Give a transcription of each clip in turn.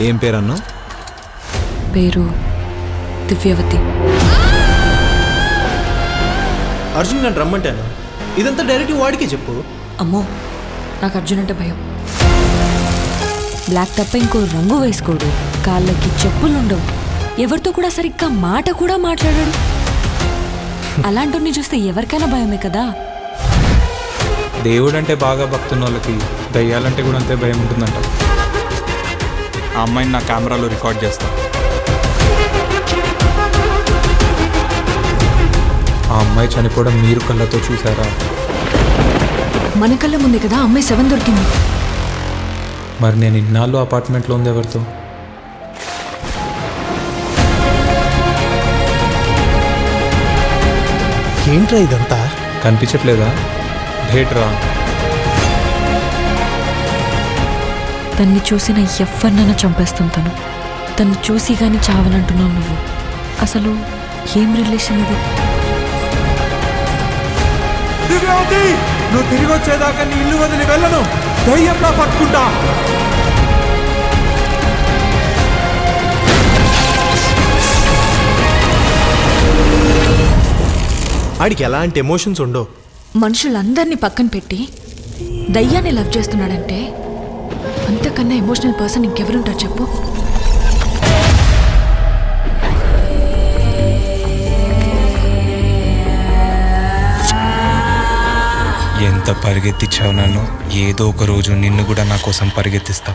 ఏం పేరన్నా? పేరు దివ్యవతి. అర్జున్ నన్ను రమ్మంటాను. ఇదంతా డైరెక్ట్ వాడికి చెప్పు. అమ్మో, నాకు అర్జున్ అంటే భయం. బ్లాక్ తప్ప ఇంకో రంగు వేసుకోడు, కాళ్ళకి చెప్పులుండవు, ఎవరితో కూడా సరిగ్గా మాట కూడా మాట్లాడాడు. అలాంటి చూస్తే ఎవరికైనా భయమే కదా. దేవుడు అంటే బాగా భక్తున్న వాళ్ళకి దయ్యాలంటే కూడా అంతే భయం ఉంటుందంట. ఆ అమ్మాయిని నా కెమెరాలో రికార్డ్ చేస్తా. ఆ అమ్మాయి చనిపోవడం మీరు కళ్ళతో చూసారా? మన కళ్ళ ముందే కదా అమ్మాయి 7 దొరికింది. మరి నేను ఇన్నాళ్ళు అపార్ట్మెంట్లో ఉంది ఎవరితో? ఏంట్రా ఇదంతా? కనిపించట్లేదా? భేట్రా. తన్ని చూసిన ఎవరినైనా చంపేస్తుంటాను. తన్ని చూసి కానీ చావనంటున్నావు నువ్వు. అసలు ఏం రిలేషన్ ఇది? దివ్యావతి, నువ్వు తిరిగి వచ్చేదాకా నీ ఇల్లు వదిలి వెళ్ళను. దయ్యంలా పట్టుకుంటా. ఆడికి ఎలాంటి ఎమోషన్స్ ఉండవు. మనుషులందరినీ పక్కన పెట్టి దయ్యాన్ని లవ్ చేస్తున్నాడంటే అంతకన్నా ఎమోషనల్ పర్సన్ ఇంకెవరుంటారు చెప్పు? ఎంత పరిగెత్తించావు నన్ను, ఏదో ఒక రోజు నిన్ను కూడా నా కోసం పరిగెత్తిస్తా.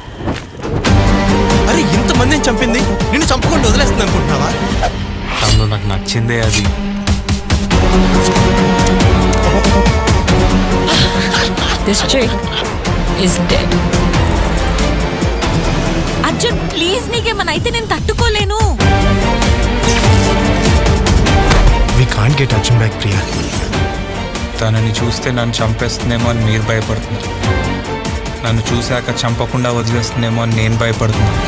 అరే, ఇంతమందిని చంపింది నిన్ను చంపకుండా వదిలేస్తుంది అనుకుంటున్నావా? తను నాకు నచ్చిందే అది. This chick is dead. Arjun, please, నీకేమన్నా అయితే నేను తట్టుకోలేను. We can't get Arjun back, Priya. తనని చూస్తే నన్ను చంపేస్తుందేమో అని మీరు భయపడుతున్నారు. నన్ను చూశాక చంపకుండా వదిలేస్తుందేమో అని నేను భయపడుతున్నాను.